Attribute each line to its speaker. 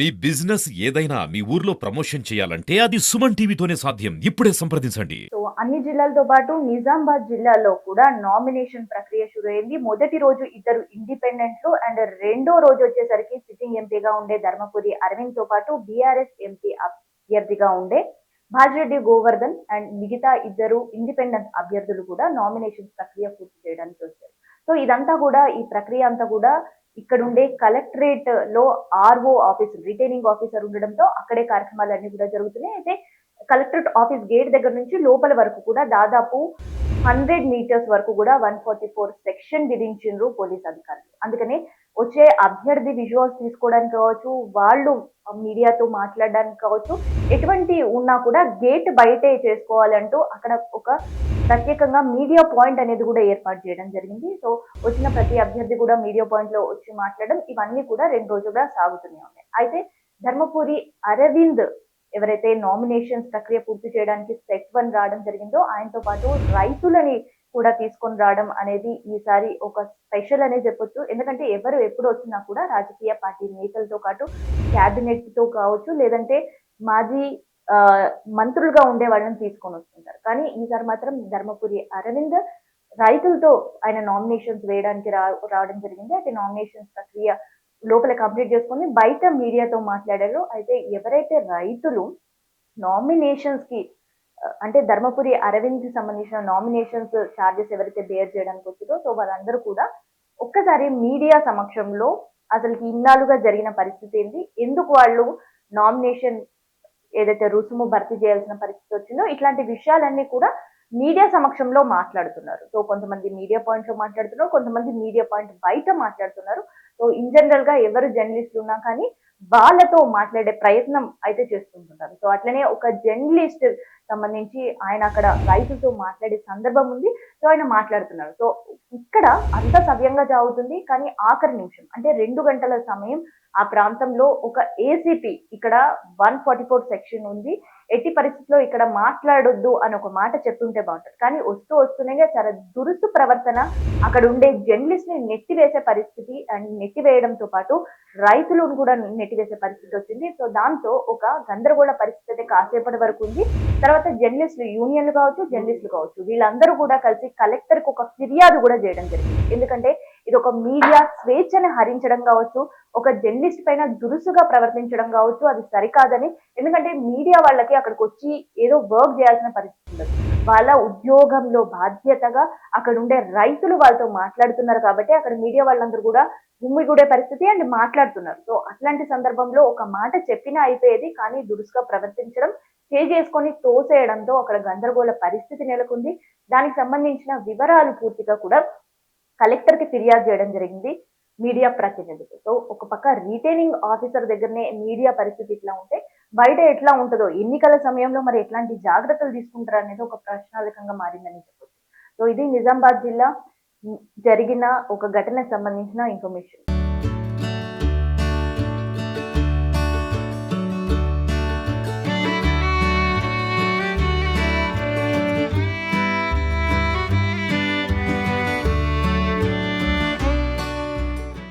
Speaker 1: మీ business ఏదైనా మీ ఊర్లో promotion చేయాలంటే అది సుమన్ టీవీతోనే సాధ్యం. ఇప్పుడే సంప్రదించండి.
Speaker 2: సో అన్ని జిల్లాలతో పాటు నిజామాబాద్ జిల్లాలో కూడా నామినేషన్ ప్రక్రియ షురువైంది. మొదటి రోజు ఇద్దరు ఇండిపెండెంట్లు అండ్ రెండో రోజు వచ్చేసరికి సిట్టింగ్ ఎంపీగా ఉండే ధర్మపురి అరవింద్ తో పాటు బీఆర్ఎస్ ఎంపీ అభ్యర్థిగా ఉండే భాజిరెడ్డి గోవర్ధన్ అండ్ మిగతా ఇద్దరు ఇండిపెండెంట్ అభ్యర్థులు కూడా నామినేషన్ ప్రక్రియ పూర్తి చేయడానికి వచ్చారు. సో ఇదంతా కూడా ఈ ప్రక్రియ అంతా కూడా ఇక్కడుండే కలెక్టరేట్ లో ఆర్ఓ ఆఫీసర్ రిటైనింగ్ ఆఫీసర్ ఉండడంతో అక్కడే కార్యక్రమాలన్నీ కూడా జరుగుతున్నాయి. అయితే కలెక్టరేట్ ఆఫీస్ గేట్ దగ్గర నుంచి లోపల వరకు కూడా దాదాపు 100 మీటర్స్ వరకు కూడా 144 సెక్షన్ విధించిండ్రు పోలీస్ అధికారులు. అందుకనే వచ్చే అభ్యర్థి విజువల్స్ తీసుకోవడానికి కావచ్చు, వాళ్ళు మీడియాతో మాట్లాడడానికి కావచ్చు, ఎటువంటి ఉన్నా కూడా గేట్ బయటే చేసుకోవాలంటూ అక్కడ ఒక ప్రత్యేకంగా మీడియా పాయింట్ అనేది కూడా ఏర్పాటు చేయడం జరిగింది. సో వచ్చిన ప్రతి అభ్యర్థి కూడా మీడియా పాయింట్ లో వచ్చి మాట్లాడడం ఇవన్నీ కూడా 2 రోజులుగా సాగుతూనే ఉన్నాయి. అయితే ధర్మపురి అరవింద్ ఎవరైతే నామినేషన్స్ ప్రక్రియ పూర్తి చేయడానికి సెట్ 1 రావడం జరిగిందో ఆయనతో పాటు రైతులని కూడా తీసుకొని రావడం అనేది ఈసారి ఒక స్పెషల్ అనే చెప్పొచ్చు. ఎందుకంటే ఎవరు ఎప్పుడు వచ్చినా కూడా రాజకీయ పార్టీ నేతలతో పాటు క్యాబినెట్ తో కావచ్చు, లేదంటే మాజీ ఆ, మంత్రులుగా ఉండే వాళ్ళని తీసుకొని వస్తుంటారు. కానీ ఈసారి మాత్రం ధర్మపురి అరవింద్ రైతులతో ఆయన నామినేషన్స్ వేయడానికి రావడం జరిగింది. అయితే నామినేషన్స్ ప్రక్రియ లోపల కంప్లీట్ చేసుకొని బయట మీడియాతో మాట్లాడారు. అయితే ఎవరైతే రైతులు నామినేషన్స్ కి అంటే ధర్మపురి అరవింద్ కి సంబంధించిన నామినేషన్స్ చార్జెస్ ఎవరైతే బేర్ చేయడానికి వచ్చిందో సో వాళ్ళందరూ కూడా ఒక్కసారి మీడియా సమక్షంలో అసలు ఇన్నాళ్ళుగా జరిగిన పరిస్థితి ఏంటి, ఎందుకు వాళ్ళు నామినేషన్ ఏదైతే రుసుము భర్తీ చేయాల్సిన పరిస్థితి వచ్చిందో ఇట్లాంటి విషయాలన్నీ కూడా మీడియా సమక్షంలో మాట్లాడుతున్నారు. సో కొంతమంది మీడియా పాయింట్ లో మాట్లాడుతున్నారు, కొంతమంది మీడియా పాయింట్ బయట మాట్లాడుతున్నారు. సో ఇన్ జనరల్ గా ఎవరు జర్నలిస్టులు ఉన్నా కానీ వాళ్ళతో మాట్లాడే ప్రయత్నం అయితే చేస్తుంటున్నారు. సో అట్లనే ఒక జర్నలిస్ట్ సంబంధించి ఆయన అక్కడ రైతులతో మాట్లాడే సందర్భం ఉంది. సో ఆయన మాట్లాడుతున్నారు. సో ఇక్కడ అంత సవ్యంగా సాగుతుంది. కానీ ఆఖరి నిమిషం అంటే 2 గంటల సమయం ఆ ప్రాంతంలో ఒక ఏసీపీ ఇక్కడ 144 సెక్షన్ ఉంది, ఎట్టి పరిస్థితిలో ఇక్కడ మాట్లాడొద్దు అని ఒక మాట చెప్తుంటే బాగుంటుంది. కానీ వస్తూనే చాలా దురుసు ప్రవర్తన అక్కడ ఉండే జర్నలిస్ట్ ని నెట్టివేసే పరిస్థితి అండ్ నెట్టివేయడంతో పాటు రైతులను కూడా నెట్టివేసే పరిస్థితి వచ్చింది. సో దాంతో ఒక గందరగోళ పరిస్థితి అయితే కాసేపటి వరకు ఉంది. తర్వాత జర్నలిస్టులు యూనియన్లు కావచ్చు, జర్నలిస్టులు కావచ్చు, వీళ్ళందరూ కూడా కలిసి కలెక్టర్ కు ఒక ఫిర్యాదు కూడా చేయడం జరిగింది. ఎందుకంటే ఇది ఒక మీడియా స్వేచ్ఛని హరించడం కావచ్చు, ఒక జర్నలిస్ట్ పైన దురుసుగా ప్రవర్తించడం కావచ్చు, అది సరికాదని. ఎందుకంటే మీడియా వాళ్ళకి అక్కడికి వచ్చి ఏదో వర్క్ చేయాల్సిన పరిస్థితి ఉండదు. వాళ్ళ ఉద్యోగంలో బాధ్యతగా అక్కడ ఉండే రైతులు వాళ్ళతో మాట్లాడుతున్నారు కాబట్టి అక్కడ మీడియా వాళ్ళందరూ కూడా గుమ్మిగూడే పరిస్థితి అండ్ మాట్లాడుతున్నారు. సో అట్లాంటి సందర్భంలో ఒక మాట చెప్పినా అయిపోయేది, కానీ దురుసుగా ప్రవర్తించడం, చేసుకొని తోసేయడంతో అక్కడ గందరగోళ పరిస్థితి నెలకొంది. దానికి సంబంధించిన వివరాలు పూర్తిగా కూడా కలెక్టర్ కి ఫిర్యాదు చేయడం జరిగింది మీడియా ప్రతినిధులు. సో ఒక పక్క రిటైనింగ్ ఆఫీసర్ దగ్గరనే మీడియా పరిస్థితి ఇట్లా ఉంటే బయట ఎట్లా ఉంటుందో, ఎన్నికల సమయంలో మరి ఎట్లాంటి జాగ్రత్తలు తీసుకుంటారు అనేది ఒక ప్రశ్నార్థకంగా మారిందని చెప్పొచ్చు. సో ఇది నిజామాబాద్ జిల్లా జరిగిన ఒక ఘటనకు సంబంధించిన ఇన్ఫర్మేషన్.